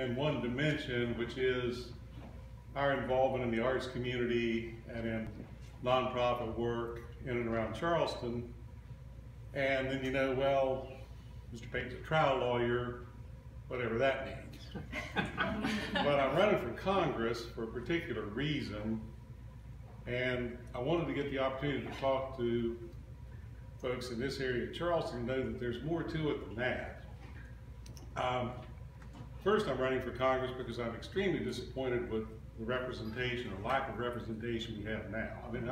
in one dimension, which is our involvement in the arts community and in nonprofit work in and around Charleston. And then, you know, well, Mr. Peyton's a trial lawyer, whatever that means. But I'm running for Congress for a particular reason, and I wanted to get the opportunity to talk to folks in this area of Charleston and know that there's more to it than that. First, I'm running for Congress because I'm extremely disappointed with the representation or lack of representation we have now. I mean,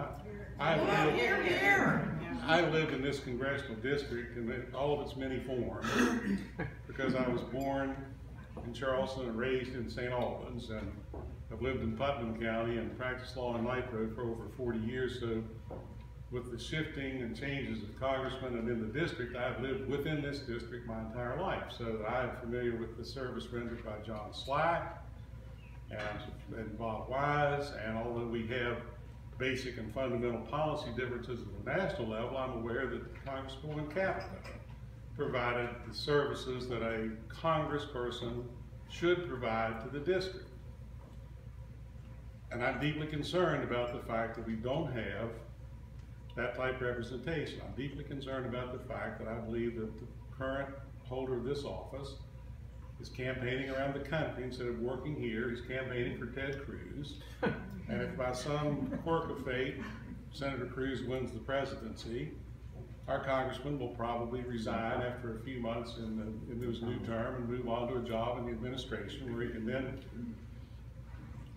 I live in this congressional district in all of its many forms because I was born in Charleston and raised in St. Albans, and I've lived in Putnam County and practiced law in Nitro for over 40 years. So with the shifting and changes of congressmen and in the district, I've lived within this district my entire life, so that I am familiar with the service rendered by John Slack and Bob Wise, and although we have basic and fundamental policy differences at the national level, I'm aware that the Congresswoman Capita provided the services that a congressperson should provide to the district. And I'm deeply concerned about the fact that we don't have that type of representation. I'm deeply concerned about the fact that I believe that the current holder of this office is campaigning around the country instead of working here. He's campaigning for Ted Cruz. And if by some quirk of fate, Senator Cruz wins the presidency, our congressman will probably resign after a few months in his new term and move on to a job in the administration where he can then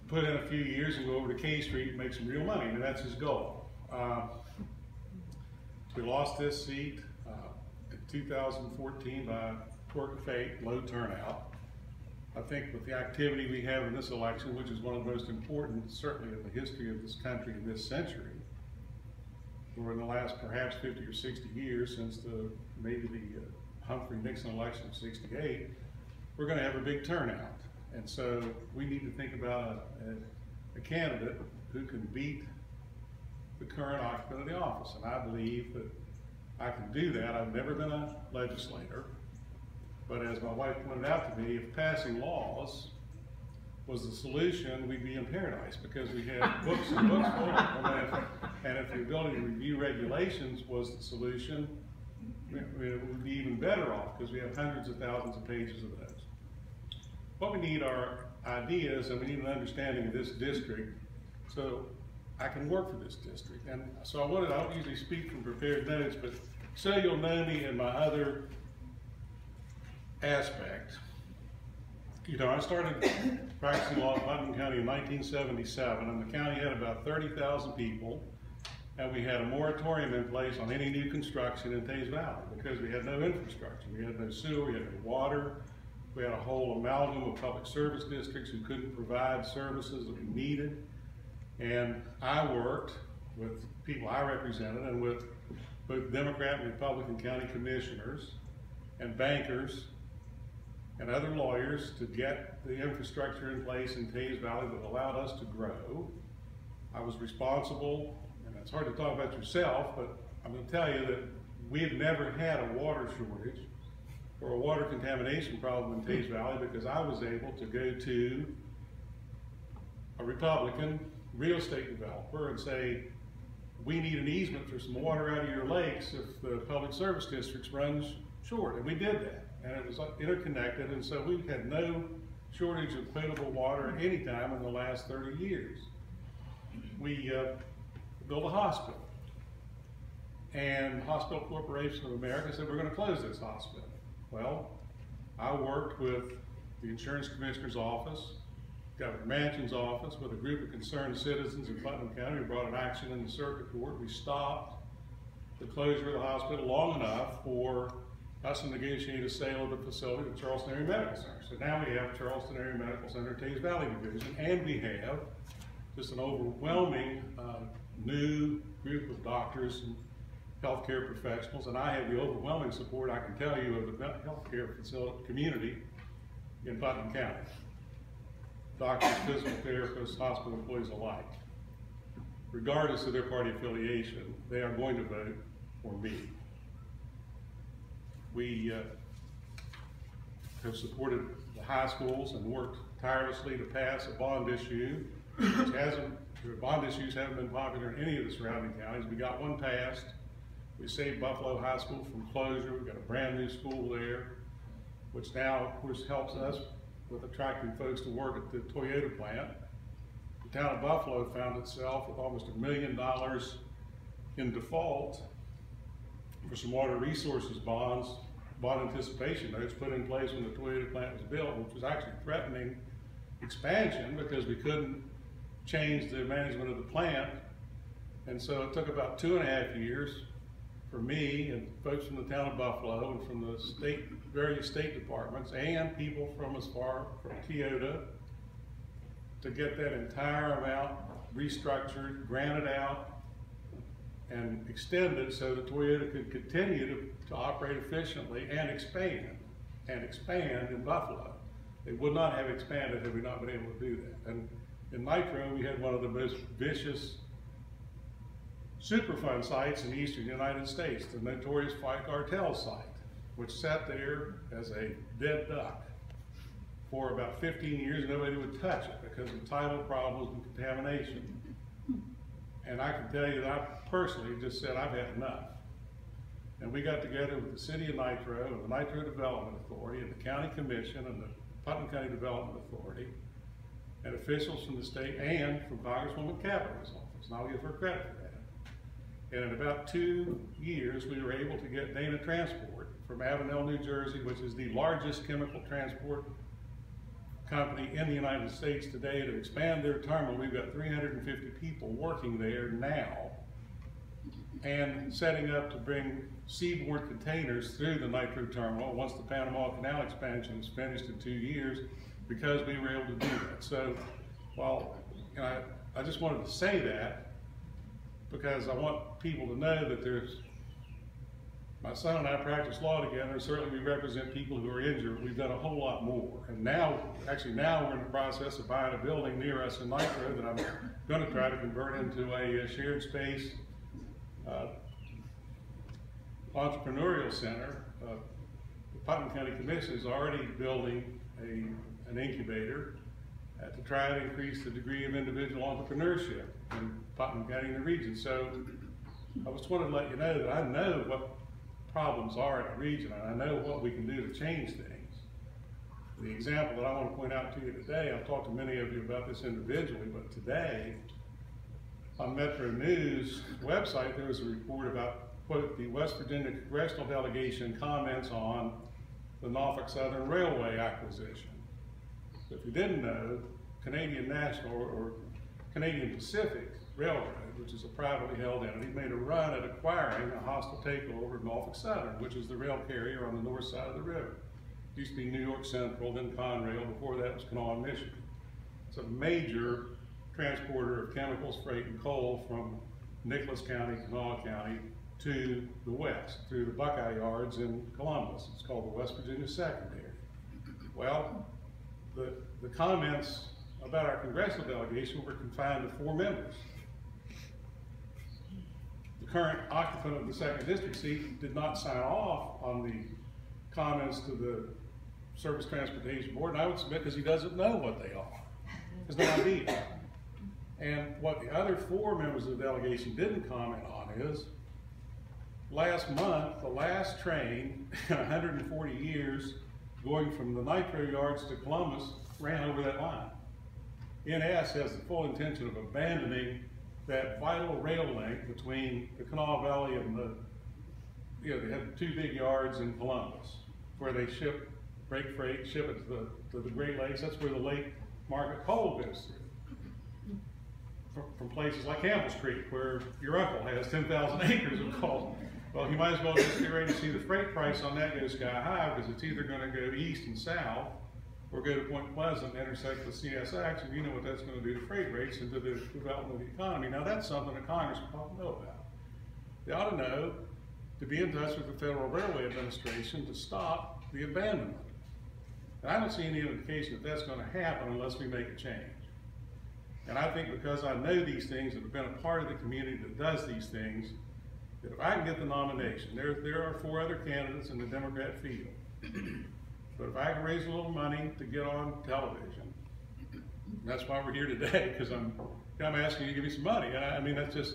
put in a few years and go over to K Street and make some real money. And that's his goal. We lost this seat in 2014 by quirk of fate, low turnout. I think with the activity we have in this election, which is one of the most important, certainly in the history of this country in this century, or in the last perhaps 50 or 60 years since maybe the Humphrey-Nixon election of '68, we're going to have a big turnout. And so we need to think about a candidate who can beat the current occupant of the office. And I believe that I can do that. I've never been a legislator, but as my wife pointed out to me, if passing laws was the solution, we'd be in paradise because we have books and books full of them. And if the ability to review regulations was the solution, it would be even better off because we have hundreds of thousands of pages of those. What we need are ideas, and we need an understanding of this district so I can work for this district. And so I don't usually speak from prepared notes, but so you'll know me in my other aspect. You know, I started practicing law in Putnam County in 1977, and the county had about 30,000 people, and we had a moratorium in place on any new construction in Tays Valley because we had no infrastructure. We had no sewer, we had no water, we had a whole amalgam of public service districts who couldn't provide services that we needed. And I worked with people I represented and with both Democrat and Republican county commissioners and bankers and other lawyers to get the infrastructure in place in Tays Valley that allowed us to grow. I was responsible, and it's hard to talk about yourself, but I'm going to tell you that we have never had a water shortage or a water contamination problem in Tays Valley because I was able to go to a Republican real estate developer and say, we need an easement for some water out of your lakes if the public service districts runs short. And we did that. And it was interconnected, and so we've had no shortage of potable water at any time in the last 30 years. We built a hospital. And Hospital Corporation of America said, we're going to close this hospital. Well, I worked with the Insurance Commissioner's Office, Governor Manchin's office, with a group of concerned citizens in Putnam County who brought an action in the circuit court. We stopped the closure of the hospital long enough for us to negotiate a sale of the facility to Charleston Area Medical Center. So now we have Charleston Area Medical Center, Tays Valley Division, and we have just an overwhelming new group of doctors and healthcare professionals, and I have the overwhelming support, I can tell you, of the healthcare facility community in Putnam County. Doctors, physical therapists, hospital employees alike. Regardless of their party affiliation, they are going to vote for me. We have supported the high schools and worked tirelessly to pass a bond issue, which bond issues haven't been popular in any of the surrounding counties. We got one passed. We saved Buffalo High School from closure. We've got a brand new school there, which now, of course, helps us with attracting folks to work at the Toyota plant. The town of Buffalo found itself with almost $1 million in default for some water resources bonds, bond anticipation notes put in place when the Toyota plant was built, which was actually threatening expansion because we couldn't change the management of the plant. And so it took about 2.5 years for me and folks from the town of Buffalo and from the various state departments and people from as far from Toyota to get that entire amount restructured, granted out, and extended so that Toyota could continue to operate efficiently and expand in Buffalo. They would not have expanded had we not been able to do that. And in Nitro, we had one of the most vicious Superfund sites in the eastern United States, the notorious Fight Cartel site, which sat there as a dead duck for about 15 years. Nobody would touch it because of tidal problems and contamination. And I can tell you that I personally just said, I've had enough. And we got together with the City of Nitro and the Nitro Development Authority and the County Commission and the Putnam County Development Authority and officials from the state and from Congresswoman Capito's office. And I'll give her credit for that. And in about 2 years, we were able to get Dana Transport from Avenel, New Jersey, which is the largest chemical transport company in the United States today, to expand their terminal. We've got 350 people working there now and setting up to bring seaboard containers through the Nitro terminal once the Panama Canal expansion is finished in 2 years, because we were able to do that. So, well, I just wanted to say that because I want people to know that my son and I practice law together. Certainly we represent people who are injured. We've done a whole lot more. And now we're in the process of buying a building near us in Nitro that I'm going to try to convert into a shared space entrepreneurial center. The Putnam County Commission is already building an incubator to try to increase the degree of individual entrepreneurship in Putnam County and the region. So I just wanted to let you know that I know what problems are in the region, and I know what we can do to change things. The example that I want to point out to you today, I've talked to many of you about this individually, but today on Metro News website there was a report about, quote, the West Virginia Congressional Delegation comments on the Norfolk Southern Railway acquisition. So if you didn't know, Canadian National or Canadian Pacific Railroad, which is a privately held entity, made a run at acquiring a hostile takeover of Norfolk Southern, which is the rail carrier on the north side of the river. It used to be New York Central, then Conrail, before that was Kanawha, Michigan. It's a major transporter of chemicals, freight, and coal from Nicholas County, Kanawha County, to the west, through the Buckeye Yards in Columbus. It's called the West Virginia Secondary. Well, the comments about our congressional delegation were confined to 4 members. The current occupant of the 2nd District seat did not sign off on the comments to the Surface Transportation Board, and I would submit because he doesn't know what they are. He has no idea. And what the other 4 members of the delegation didn't comment on is, last month, the last train in 140 years going from the Nitro Yards to Columbus ran over that line. NS has the full intention of abandoning that vital rail link between the Kanawha Valley and they have 2 big yards in Columbus where they break freight, ship it to the Great Lakes. That's where the Lake Market coal goes through. From places like Campbell's Creek, where your uncle has 10,000 acres of coal. Well, you might as well just get ready to see the freight price on that go sky high, because it's either going to go east and south or go to Point Pleasant and intersect with CSX, and you know what that's going to do to freight rates and to the development of the economy. Now, that's something that Congress ought to know about. They ought to know to be in touch with the Federal Railway Administration to stop the abandonment. And I don't see any indication that that's going to happen unless we make a change. And I think because I know these things and have been a part of the community that does these things, that if I can get the nomination, there are 4 other candidates in the Democrat field. But if I can raise a little money to get on television, that's why we're here today, because I'm asking you to give me some money. And I mean, that's just,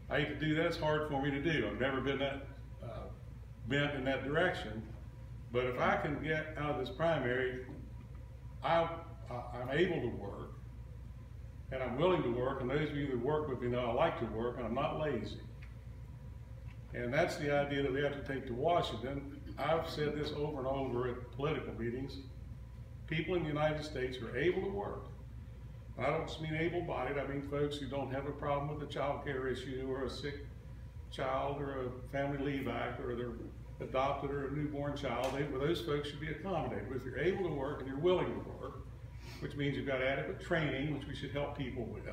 I hate to do that. It's hard for me to do. I've never been that bent in that direction. But if I can get out of this primary, I'm able to work, and I'm willing to work, and those of you that work with me know I like to work, and I'm not lazy. And that's the idea that we have to take to Washington. I've said this over and over at political meetings. People in the United States are able to work. I don't just mean able-bodied, I mean folks who don't have a problem with a child care issue or a sick child or a family leave act or they're adopted or a newborn child. Those folks should be accommodated. But if you're able to work and you're willing to work, which means you've got adequate training, which we should help people with,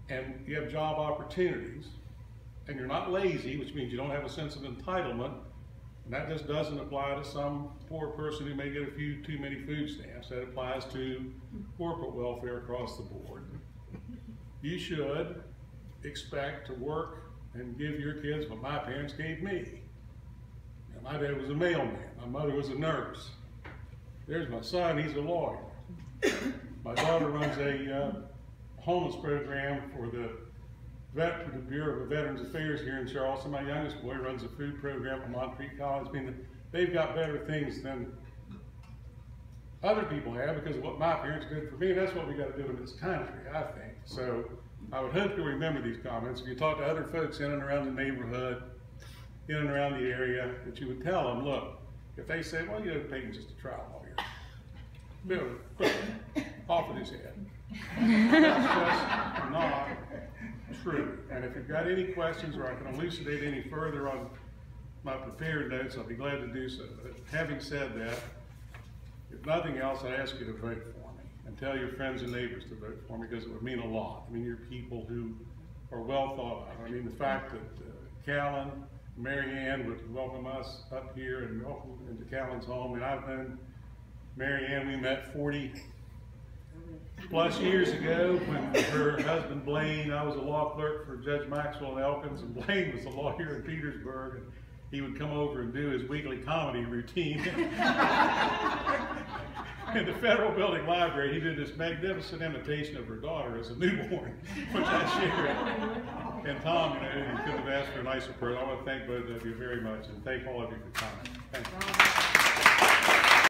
and you have job opportunities, and you're not lazy, which means you don't have a sense of entitlement, and that just doesn't apply to some poor person who may get a few too many food stamps. That applies to corporate welfare across the board. You should expect to work and give your kids what my parents gave me. Now, my dad was a mailman. My mother was a nurse. There's my son, he's a lawyer. My daughter runs a homeless program for the Bureau of Veterans Affairs here in Charleston. My youngest boy runs a food program at Montreat College. I mean, they've got better things than other people have because of what my parents did for me. That's what we got to do in this country, I think. So I would hope you'll remember these comments. If you talk to other folks in and around the neighborhood, in and around the area, that you would tell them, look, if they say, well, you know, Peyton's just a trial lawyer, Bill, quick, off with his head. That's just not true. And if you've got any questions or I can elucidate any further on my prepared notes, I'll be glad to do so. But having said that, if nothing else, I ask you to vote for me and tell your friends and neighbors to vote for me because it would mean a lot. I mean, you're people who are well thought of. I mean, the fact that Callan, Mary Ann would welcome us up here and welcome into Callan's home. And I've known Mary Ann, we met 40 plus years ago when her husband Blaine, I was a law clerk for Judge Maxwell in Elkins, and Blaine was a lawyer in Petersburg, and he would come over and do his weekly comedy routine. In the Federal Building Library, he did this magnificent imitation of her daughter as a newborn, which I shared. And Tom, you know, you couldn't have asked for a nicer person. I want to thank both of you very much, and thank all of you for coming. Thank you.